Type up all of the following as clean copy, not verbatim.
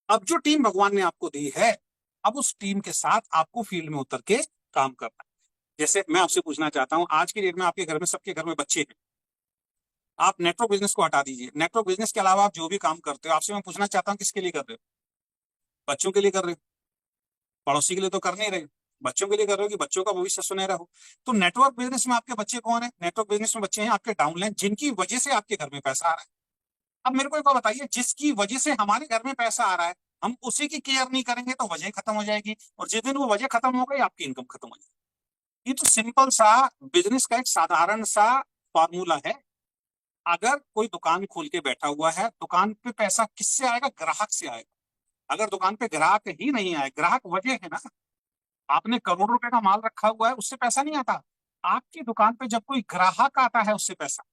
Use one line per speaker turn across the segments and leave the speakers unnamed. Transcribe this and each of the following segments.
अब जो टीम भगवान ने आपको दी है, अब उस टीम के साथ आपको फील्ड में उतर के काम करना है। जैसे मैं आपसे पूछना चाहता हूं, आज की डेट में आपके घर में, सबके घर में बच्चे हैं। आप नेटवर्क बिजनेस को हटा दीजिए, नेटवर्क बिजनेस के अलावा आप जो भी काम करते हो, आपसे मैं पूछना चाहता हूं किसके लिए कर रहे हो? बच्चों के लिए कर रहे हो? पड़ोसी के लिए तो कर नहीं रहे, बच्चों के लिए कर रहे हो कि बच्चों का भविष्य सुनहरा हो। तो नेटवर्क बिजनेस में आपके बच्चे कौन है? नेटवर्क बिजनेस में बच्चे हैं आपके डाउनलाइन, जिनकी वजह से आपके घर में पैसा आ रहा है। अब मेरे को एक बात बताइए, जिसकी वजह से हमारे घर में पैसा आ रहा है, हम उसी की केयर नहीं करेंगे तो वजह खत्म हो जाएगी, और जिस दिन वो वजह खत्म हो गई, आपकी इनकम खत्म हो जाएगी। ये तो सिंपल सा बिजनेस का एक साधारण सा फॉर्मूला है। अगर कोई दुकान खोल के बैठा हुआ है, दुकान पे पैसा किससे आएगा? ग्राहक से आएगा। अगर दुकान पे ग्राहक ही नहीं आए, ग्राहक वजह है ना। आपने करोड़ रुपए का माल रखा हुआ है, उससे पैसा नहीं आता। आपकी दुकान पे जब कोई ग्राहक आता है, उससे पैसा।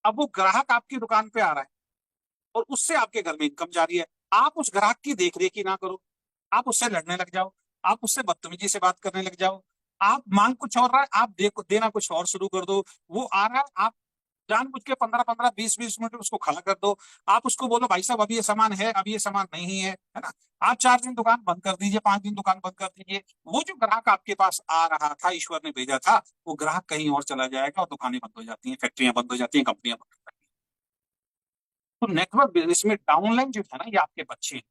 अब वो ग्राहक आपकी दुकान पे आ रहा है और उससे आपके घर में इनकम जारी है। आप उस ग्राहक की देखरेख ही ना करो, आप उससे लड़ने लग जाओ, आप उससे बदतमीजी से बात करने लग जाओ, आप मांग कुछ और रहा है, आप देना कुछ और शुरू कर दो। वो आ रहा है, आप जानबूझ के 15-15, 20-20 मिनट उसको खड़ा कर दो। आप उसको बोलो भाई साहब अभी ये सामान है, अभी ये सामान नहीं है ना। आप 4 दिन दुकान बंद कर दीजिए, 5 दिन दुकान बंद कर दीजिए। वो जो ग्राहक आपके पास आ रहा था, ईश्वर ने भेजा था, वो ग्राहक कहीं और चला जाएगा और दुकानें बंद हो जाती हैं, फैक्ट्रियां बंद हो जाती हैं, कंपनियां बंद हो जाती हैं। तो नेटवर्क बिजनेस में डाउनलाइन जो है ना, ये आपके बच्चे हैं।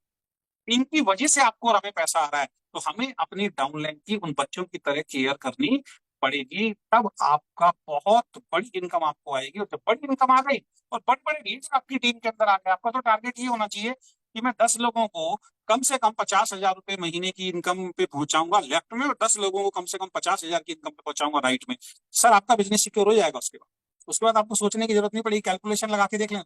इनकी वजह से आपको और हमें पैसा आ रहा है। तो हमें अपनी डाउनलाइन की उन बच्चों की तरह केयर करनी पड़ेगी, तब आपका बहुत बड़ी इनकम आपको आएगी। और जब बड़ी इनकम आ गई और बड़े बड़े लीड्स आपकी टीम के अंदर आ गए, आपका तो टारगेट ये होना चाहिए कि मैं 10 लोगों को कम से कम 50,000 रुपए महीने की इनकम पे पहुंचाऊंगा लेफ्ट में, और 10 लोगों को कम से कम 50,000 की इनकम पे पहुंचाऊंगा राइट में। सर, आपका बिजनेस सिक्योर हो जाएगा। उसके बाद आपको सोचने की जरूरत नहीं पड़ेगी, कैलकुलेशन लगा के देख लें।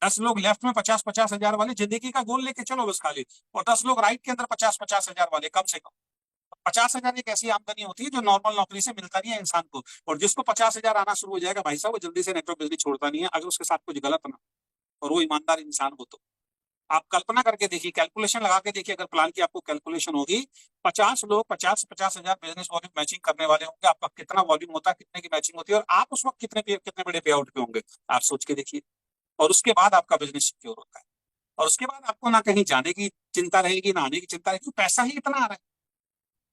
10 लोग लेफ्ट में 50-50 हजार वाले, जिंदगी का गोल लेके चलो बस खाली। और 10 लोग राइट के अंदर 50-50 हजार वाले, कम से कम। 50,000 एक ऐसी आमदनी होती है जो नॉर्मल नौकरी से मिलता नहीं है इंसान को। और जिसको 50,000 आना शुरू हो जाएगा, भाई साहब, वो जल्दी से नेटवर्क बिजनेस छोड़ता नहीं है, अगर उसके साथ कुछ गलत ना और वो ईमानदार इंसान हो तो। आप कल्पना करके देखिए, कैलकुलेशन लगा के देखिए, अगर प्लान की आपको कैलकुलेशन होगी, 50 लोग 50-50 हजार बिजनेस वॉल्यूम मैचिंग करने वाले होंगे, आपका कितना वॉल्यूम होता है, कितने की मैचिंग होती है, और आप उस वक्त कितने बड़े पे आउट पे होंगे, आप सोच के देखिए। और उसके बाद आपका बिजनेस सिक्योर होता है। और उसके बाद आपको ना कहीं जाने की चिंता रहेगी, ना आने की चिंता रहेगी, क्योंकि पैसा ही इतना आ रहा है।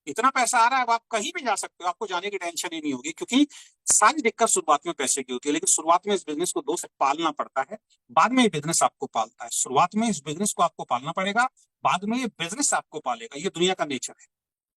इतना पैसा आ रहा है, अब आप कहीं भी जा सकते हो, आपको जाने की टेंशन ही नहीं होगी। क्योंकि सारी दिक्कत शुरुआत में पैसे की होती है, लेकिन शुरुआत में इस बिजनेस को दो से पालना पड़ता है, बाद में ये बिजनेस आपको पालता है। शुरुआत में इस बिजनेस को आपको पालना पड़ेगा, बाद में ये बिजनेस आपको पालेगा। ये दुनिया का नेचर है।